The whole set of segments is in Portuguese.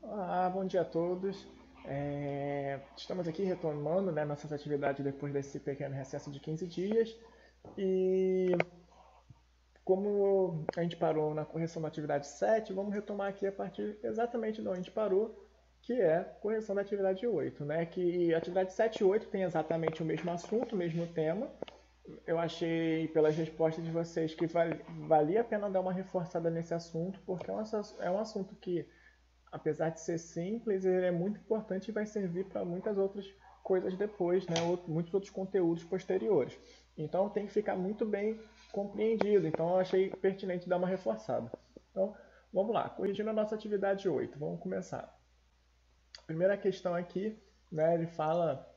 Olá, bom dia a todos. Estamos aqui retomando, né, nossas atividades depois desse pequeno recesso de 15 dias. E como a gente parou na correção da atividade 7, vamos retomar aqui a partir exatamente de onde a gente parou, que é correção da atividade 8, né? Que a atividade 7 e 8 tem exatamente o mesmo assunto, o mesmo tema. Eu achei pelas respostas de vocês que valia a pena dar uma reforçada nesse assunto, porque é um assunto que, apesar de ser simples, ele é muito importante e vai servir para muitas outras coisas depois, né? Muitos outros conteúdos posteriores. Então tem que ficar muito bem compreendido. Então eu achei pertinente dar uma reforçada. Então vamos lá, corrigindo a nossa atividade 8, vamos começar. A primeira questão aqui, né, ele fala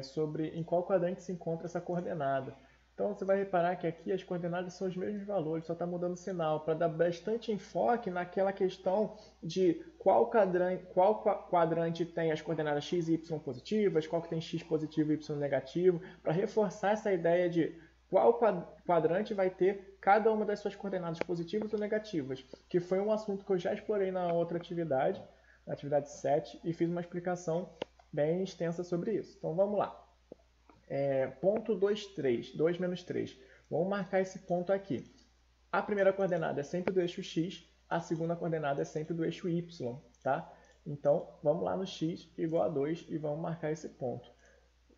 sobre em qual quadrante se encontra essa coordenada. Então você vai reparar que aqui as coordenadas são os mesmos valores, só está mudando o sinal, para dar bastante enfoque naquela questão de qual quadrante tem as coordenadas x e y positivas, qual que tem x positivo e y negativo, para reforçar essa ideia de qual quadrante vai ter cada uma das suas coordenadas positivas ou negativas, que foi um assunto que eu já explorei na outra atividade, na atividade 7, e fiz uma explicação bem extensa sobre isso. Então vamos lá. Ponto 2, 3, 2 menos 3. Vamos marcar esse ponto aqui. A primeira coordenada é sempre do eixo x, a segunda coordenada é sempre do eixo y, tá? Então, vamos lá no x igual a 2 e vamos marcar esse ponto.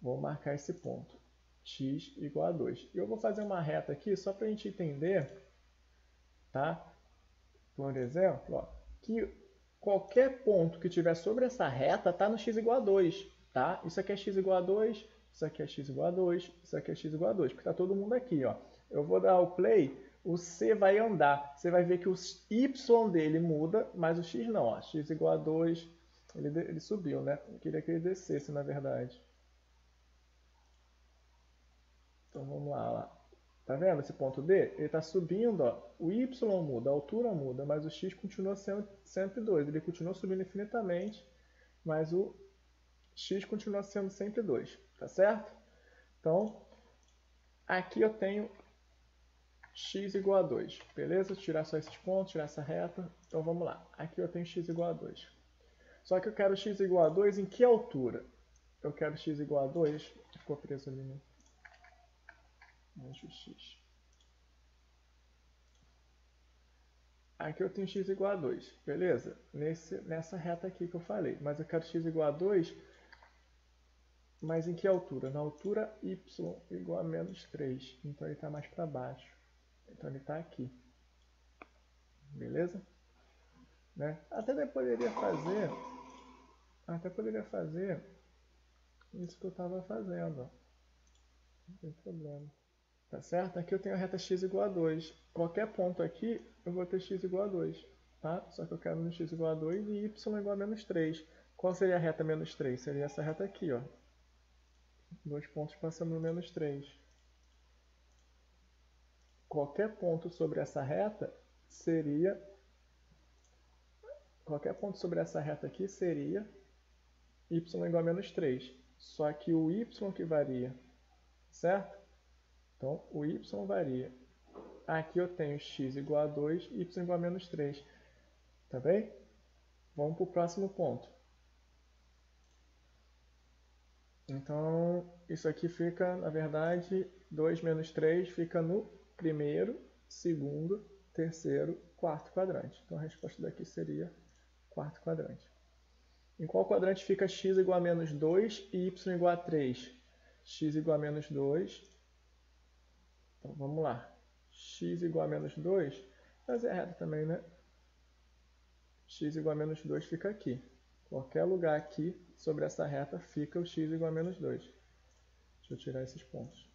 Vou marcar esse ponto. X igual a 2. E eu vou fazer uma reta aqui só para a gente entender, tá? Por exemplo, ó, que qualquer ponto que tiver sobre essa reta está no x igual a 2, tá? Isso aqui é x igual a 2, isso aqui é x igual a 2, isso aqui é x igual a 2, porque está todo mundo aqui, ó. Eu vou dar o play, o C vai andar. Você vai ver que o Y dele muda, mas o X não, ó. X igual a 2, ele subiu, né? Eu queria que ele descesse, na verdade. Então vamos lá. Tá vendo esse ponto D? Ele está subindo, ó. O Y muda, a altura muda, mas o X continua sendo sempre 2. Ele continua subindo infinitamente, mas o X continua sendo sempre 2, tá certo? Então, aqui eu tenho x igual a 2, beleza? Tirar só esses pontos, tirar essa reta. Então vamos lá. Aqui eu tenho x igual a 2. Só que eu quero x igual a 2 em que altura? Eu quero x igual a 2, ficou preso ali no x. Aqui eu tenho x igual a 2, beleza? Nessa reta aqui que eu falei. Mas eu quero x igual a 2, mas em que altura? Na altura y igual a menos 3. Então ele está mais para baixo. Então ele está aqui. Beleza? Né? Até poderia fazer isso que eu estava fazendo. Não tem problema. Tá certo? Aqui eu tenho a reta x igual a 2. Qualquer ponto aqui eu vou ter x igual a 2. Tá? Só que eu quero no x igual a 2 e y igual a menos 3. Qual seria a reta menos 3? Seria essa reta aqui, ó. Dois pontos passando no menos 3. Qualquer ponto sobre essa reta seria... Qualquer ponto sobre essa reta aqui seria y igual a menos 3. Só que o y que varia, certo? Então, o y varia. Aqui eu tenho x igual a 2 e y igual a menos 3. Tá bem? Vamos para o próximo ponto. Então, isso aqui fica, na verdade, 2 menos 3 fica no primeiro, segundo, terceiro, quarto quadrante. Então, a resposta daqui seria quarto quadrante. Em qual quadrante fica x igual a menos 2 e y igual a 3? X igual a menos 2. Então, vamos lá. X igual a menos 2. Fazer a reta também, né? X igual a menos 2 fica aqui. Qualquer lugar aqui sobre essa reta fica o x igual a menos 2. Deixa eu tirar esses pontos.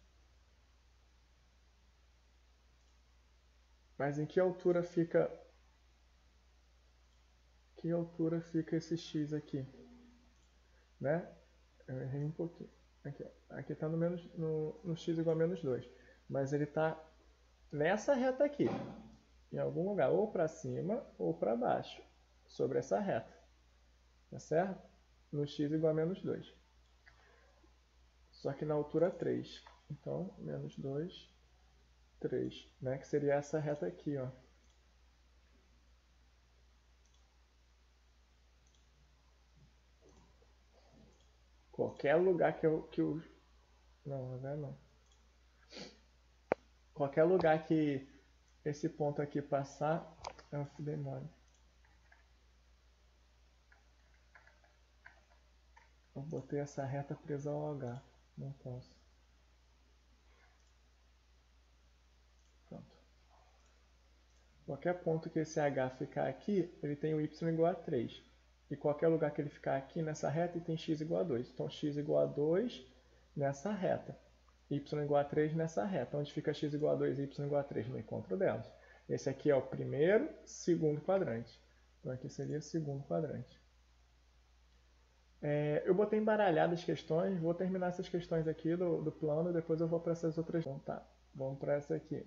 Mas em que altura fica... Que altura fica esse x aqui? Né? Eu errei um pouquinho. Aqui está no x igual a menos 2. Mas ele está nessa reta aqui. Em algum lugar, ou para cima ou para baixo. Sobre essa reta. Tá certo? No x igual a menos 2. Só que na altura 3. Então, menos 2, 3. Né? Que seria essa reta aqui, ó. qualquer lugar que o... Não, não. Qualquer lugar que esse ponto aqui passar, eu dei mole. Eu botei essa reta presa ao H. Não posso. Pronto. Qualquer ponto que esse H ficar aqui, ele tem o y igual a 3. E qualquer lugar que ele ficar aqui nessa reta, ele tem x igual a 2. Então x igual a 2 nessa reta. Y igual a 3 nessa reta. Onde fica x igual a 2 e y igual a 3? No encontro delas. Esse aqui é o primeiro, segundo quadrante. Então aqui seria o segundo quadrante. Eu botei embaralhado as questões. Vou terminar essas questões aqui do plano. Depois eu vou para essas outras. Bom, tá. Vamos para essa aqui.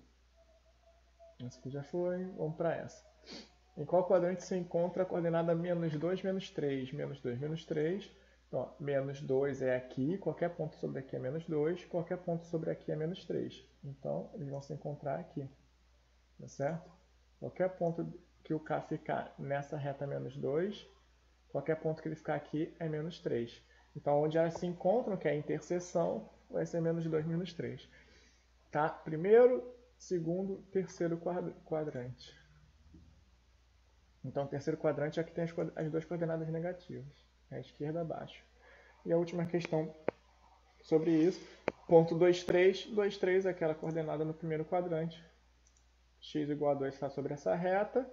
Essa aqui já foi. Vamos para essa. Em qual quadrante se encontra a coordenada menos 2, menos 3? Menos 2, menos 3. Então, menos 2 é aqui. Qualquer ponto sobre aqui é menos 2. Qualquer ponto sobre aqui é menos 3. Então, eles vão se encontrar aqui. Tá certo? Qualquer ponto que o K ficar nessa reta é menos 2. Qualquer ponto que ele ficar aqui é menos 3. Então, onde elas se encontram, que é a interseção, vai ser menos 2, menos 3. Tá? Primeiro, segundo, terceiro quadrante. Então, o terceiro quadrante é que tem as duas coordenadas negativas. A esquerda abaixo. E a última questão sobre isso. Ponto 2, 3. 2, 3 é aquela coordenada no primeiro quadrante. X igual a 2 está sobre essa reta.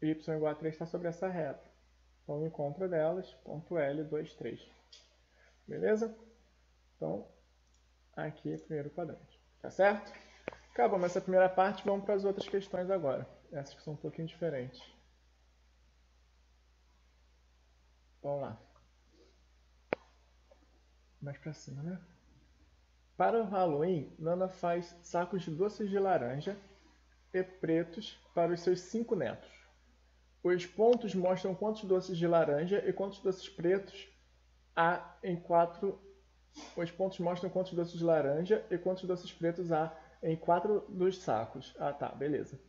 Y igual a 3 está sobre essa reta. Então, o encontro delas, ponto L, 2, 3. Beleza? Então, aqui é o primeiro quadrante. Tá certo? Acabamos essa primeira parte, vamos para as outras questões agora. Essas que são um pouquinho diferentes. Vamos lá. Mais para cima, né? Para o Halloween, Nana faz sacos de doces de laranja e pretos para os seus 5 netos. Os pontos mostram quantos doces de laranja e quantos doces pretos há em 4. Os pontos mostram quantos doces de laranja e quantos doces pretos há em 4 dos sacos. Ah, tá, beleza.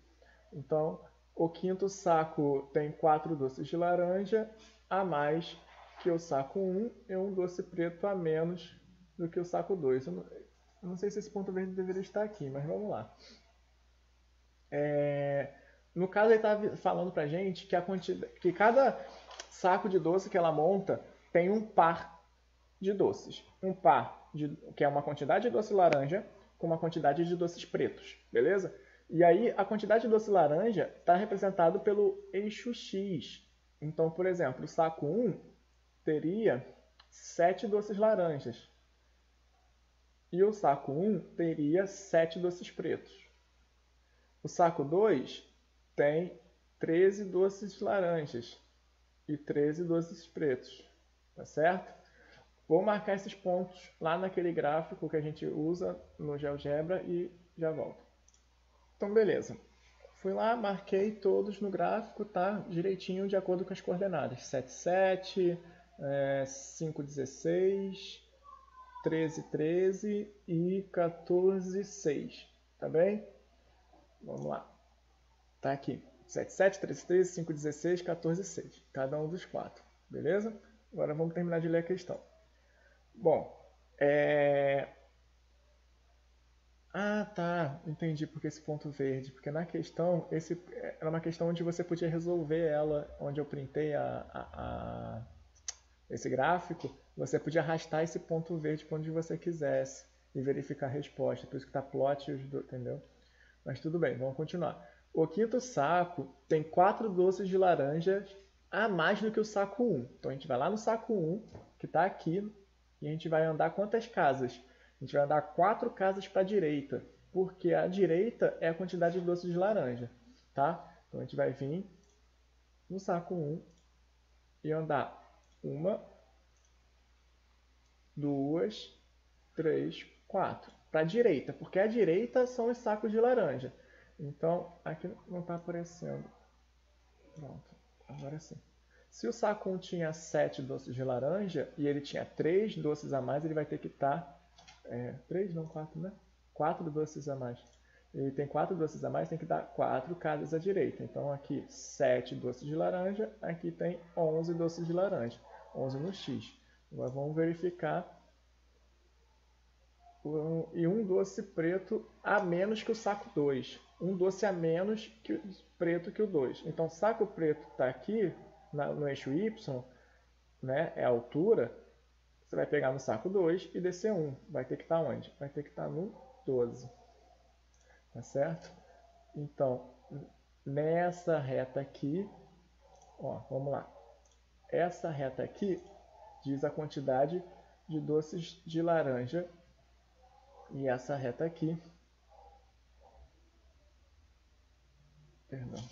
Então, o quinto saco tem 4 doces de laranja a mais que o saco 1 e um doce preto a menos do que o saco 2. Eu não sei se esse ponto verde deveria estar aqui, mas vamos lá. No caso, ele está falando para a gente que cada saco de doce que ela monta tem um par de doces. Um par, que é uma quantidade de doce laranja com uma quantidade de doces pretos, beleza? E aí, a quantidade de doce laranja está representado pelo eixo X. Então, por exemplo, o saco 1 teria 7 doces laranjas. E o saco 1 teria 7 doces pretos. O saco 2 tem 13 doces laranjas e 13 doces pretos. Tá certo? Vou marcar esses pontos lá naquele gráfico que a gente usa no GeoGebra e já volto. Então, beleza. Fui lá, marquei todos no gráfico, tá? Direitinho de acordo com as coordenadas. 7, 7, 5, 16, 13, 13 e 14, 6. Tá bem? Vamos lá. Tá aqui. 7, 7, 13, 13, 5, 16, 14, 6. Cada um dos 4. Beleza? Agora vamos terminar de ler a questão. Bom, Ah, tá. Entendi porque esse ponto verde. Porque na questão, era uma questão onde você podia resolver ela, onde eu printei esse gráfico, você podia arrastar esse ponto verde para onde você quisesse e verificar a resposta. Por isso que tá plot, entendeu? Mas tudo bem, vamos continuar. O quinto saco tem 4 doces de laranja a mais do que o saco 1. Então a gente vai lá no saco 1, que está aqui, e a gente vai andar quantas casas? A gente vai andar 4 casas para a direita, porque a direita é a quantidade de doces de laranja, tá? Então a gente vai vir no saco 1 e andar 1, 2, 3, 4. Para a direita, porque a direita são os sacos de laranja. Então, aqui não está aparecendo. Pronto, agora sim. Se o saco 1 tinha 7 doces de laranja e ele tinha 3 doces a mais, ele vai ter que estar... 3 não, 4, né? 4 doces a mais. Ele tem 4 doces a mais, tem que dar 4 casas à direita. Então, aqui 7 doces de laranja, aqui tem 11 doces de laranja. 11 no X. Agora vamos verificar. E um doce preto a menos que o saco 2. Um doce a menos que preto que o 2. Então, o saco preto está aqui no eixo Y, né, é a altura. Você vai pegar no saco 2 e descer 1. Vai ter que estar onde? Vai ter que estar no 12. Tá certo? Então, nessa reta aqui, ó, vamos lá. Essa reta aqui diz a quantidade de doces de laranja. E essa reta aqui, perdão,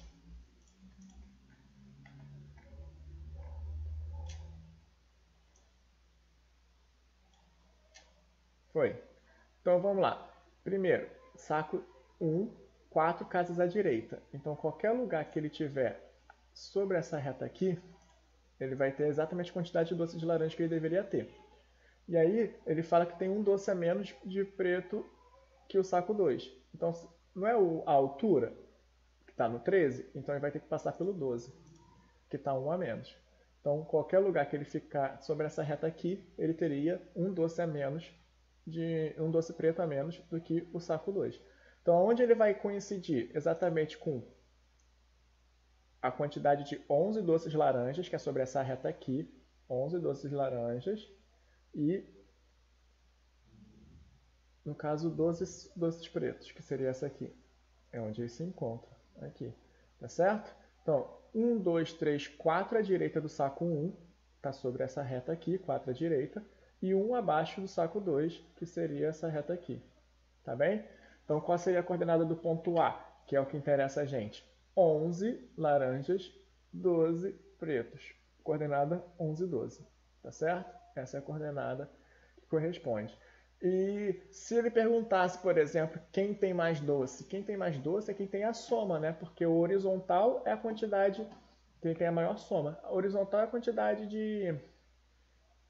foi. Então vamos lá. Primeiro, saco 1, 4 casas à direita. Então qualquer lugar que ele tiver sobre essa reta aqui, ele vai ter exatamente a quantidade de doce de laranja que ele deveria ter. E aí ele fala que tem um doce a menos de preto que o saco 2. Então não é a altura que está no 13? Então ele vai ter que passar pelo 12, que está 1 a menos. Então qualquer lugar que ele ficar sobre essa reta aqui, ele teria um doce a menos, um doce preto a menos do que o saco 2. Então onde ele vai coincidir exatamente com a quantidade de 11 doces laranjas, que é sobre essa reta aqui, 11 doces laranjas, e, no caso, 12 doces pretos, que seria essa aqui. É onde ele se encontra, aqui. Tá certo? Então, 1, 2, 3, 4 à direita do saco 1, está sobre essa reta aqui, 4 à direita, e 1 abaixo do saco 2, que seria essa reta aqui. Tá bem? Então, qual seria a coordenada do ponto A, que é o que interessa a gente? 11 laranjas, 12 pretos. Coordenada 11, 12. Tá certo? Essa é a coordenada que corresponde. E se ele perguntasse, por exemplo, quem tem mais doce? Quem tem mais doce é quem tem a soma, né? Porque o horizontal é a quantidade, quem tem a maior soma. A horizontal é a quantidade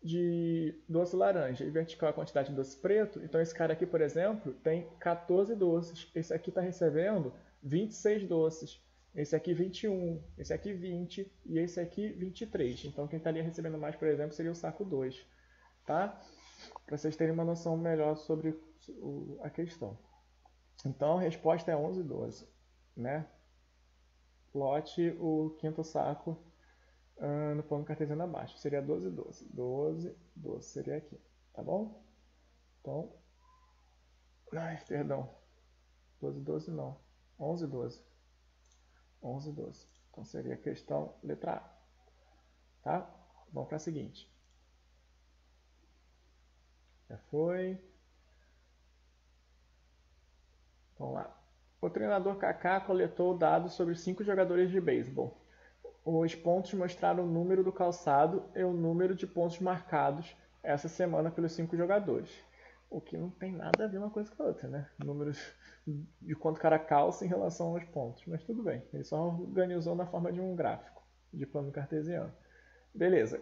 de doce laranja e vertical é a quantidade de doce preto. Então esse cara aqui, por exemplo, tem 14 doces. Esse aqui está recebendo 26 doces. Esse aqui 21, esse aqui 20 e esse aqui 23. Então quem estaria recebendo mais, por exemplo, seria o saco 2. Tá? Para vocês terem uma noção melhor sobre a questão. Então a resposta é 11 e 12. Né? Lote o quinto saco no plano cartesiano abaixo. Seria 12, 12. 12, 12 seria aqui. Tá bom? Então. Ai, perdão. 12, 12 não. 11, 12. 11, 12. Então seria a questão letra A. Tá? Vamos para a seguinte. Já foi. Vamos lá. O treinador Kaká coletou dados sobre 5 jogadores de beisebol. Os pontos mostraram o número do calçado e o número de pontos marcados essa semana pelos 5 jogadores. O que não tem nada a ver uma coisa com a outra, né? Números de quanto o cara calça em relação aos pontos. Mas tudo bem, ele só organizou na forma de um gráfico de plano cartesiano. Beleza.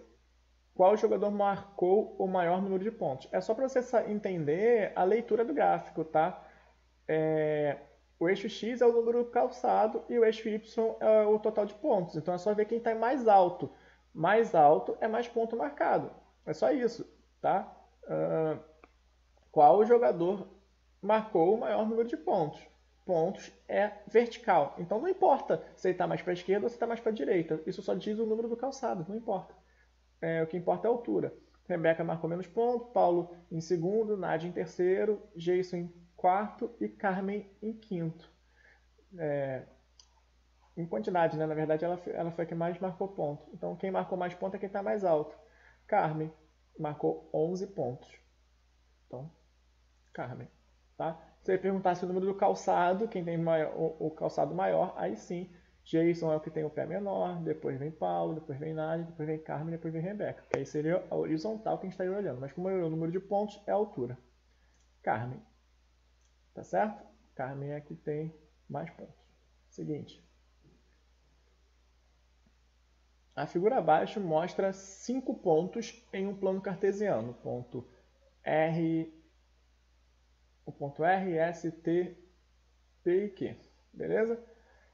Qual jogador marcou o maior número de pontos? É só para você entender a leitura do gráfico, tá? O eixo X é o número calçado e o eixo Y é o total de pontos. Então é só ver quem está mais alto. Mais alto é mais ponto marcado. É só isso, tá? Qual jogador marcou o maior número de pontos? Pontos é vertical. Então não importa se ele está mais para a esquerda ou se está mais para a direita. Isso só diz o número do calçado, não importa. O que importa é a altura. Rebeca marcou menos ponto, Paulo em segundo, Nádia em terceiro, Jason em quarto e Carmen em quinto. Em quantidade, né? Na verdade, ela foi a que mais marcou ponto. Então, quem marcou mais ponto é quem está mais alto. Carmen marcou 11 pontos. Então, Carmen. Tá? Se ele perguntasse o número do calçado, quem tem o calçado maior, aí sim, Jason é o que tem o pé menor, depois vem Paulo, depois vem Nádia, depois vem Carmen, depois vem Rebeca. Que aí seria a horizontal que a gente estaria olhando. Mas como o número de pontos é a altura. Carmen. Tá certo? Carmen é a que tem mais pontos. Seguinte. A figura abaixo mostra 5 pontos em um plano cartesiano. Ponto R, o ponto R, S, T, P e Q. Beleza?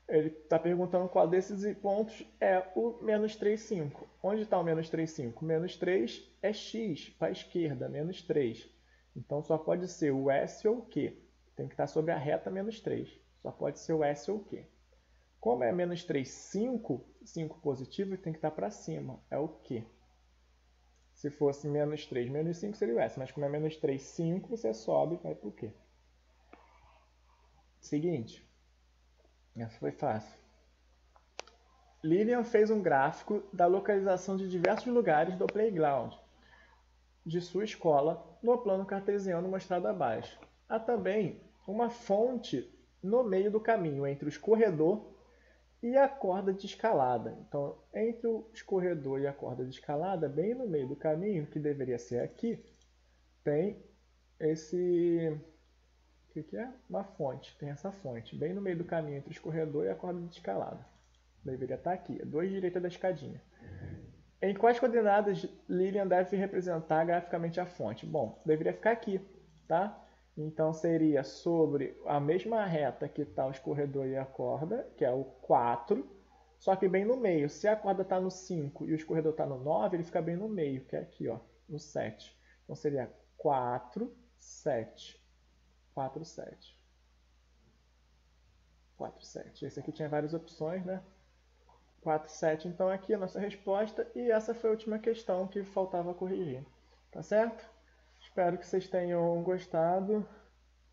Ele está perguntando qual desses pontos é o menos 3,5. Onde está o menos 3,5? Menos 3 é x para a esquerda, menos 3. Então só pode ser o S ou o Q. Tem que estar sobre a reta menos 3. Só pode ser o S ou o Q. Como é menos 3, 5, 5 positivo, tem que estar para cima. É o Q. Se fosse menos 3, menos 5 seria o S. Mas como é menos 3, 5, você sobe e vai para o Q. Seguinte. Essa foi fácil. Lilian fez um gráfico da localização de diversos lugares do playground de sua escola no plano cartesiano mostrado abaixo. Há também uma fonte no meio do caminho entre o escorredor e a corda de escalada. Então, entre o escorredor e a corda de escalada, bem no meio do caminho, que deveria ser aqui, tem esse... O que é? Uma fonte. Tem essa fonte, bem no meio do caminho entre o escorredor e a corda de escalada. Deveria estar aqui, 2 direita da escadinha. Em quais coordenadas Lilian deve representar graficamente a fonte? Bom, deveria ficar aqui, tá? Então seria sobre a mesma reta que está o escorredor e a corda, que é o 4, só que bem no meio. Se a corda está no 5 e o escorredor está no 9, ele fica bem no meio, que é aqui, ó, no 7. Então seria 4, 7. 4, 7. 4, 7. Esse aqui tinha várias opções, né? 4, 7, então aqui a nossa resposta, e essa foi a última questão que faltava corrigir, tá certo? Espero que vocês tenham gostado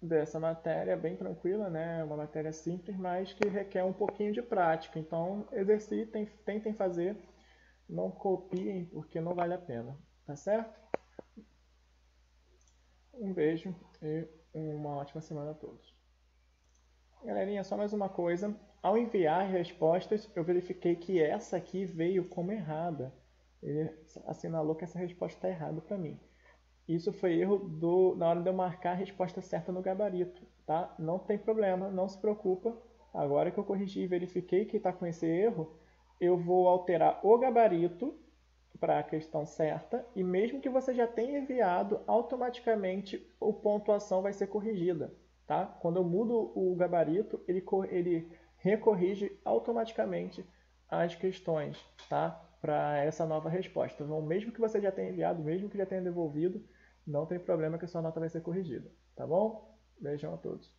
dessa matéria, bem tranquila, né? Uma matéria simples, mas que requer um pouquinho de prática, então exercitem, tentem fazer, não copiem, porque não vale a pena, tá certo? Um beijo e uma ótima semana a todos. Galerinha, só mais uma coisa. Ao enviar respostas, eu verifiquei que essa aqui veio como errada. Ele assinalou que essa resposta está errada para mim. Isso foi erro na hora de eu marcar a resposta certa no gabarito, tá? Não tem problema, não se preocupa. Agora que eu corrigi e verifiquei que está com esse erro, eu vou alterar o gabarito para a questão certa, e mesmo que você já tenha enviado, automaticamente a pontuação vai ser corrigida. Tá? Quando eu mudo o gabarito, ele recorrige automaticamente as questões, tá? Para essa nova resposta. Então, mesmo que você já tenha enviado, mesmo que já tenha devolvido, não tem problema que a sua nota vai ser corrigida. Tá bom? Beijão a todos.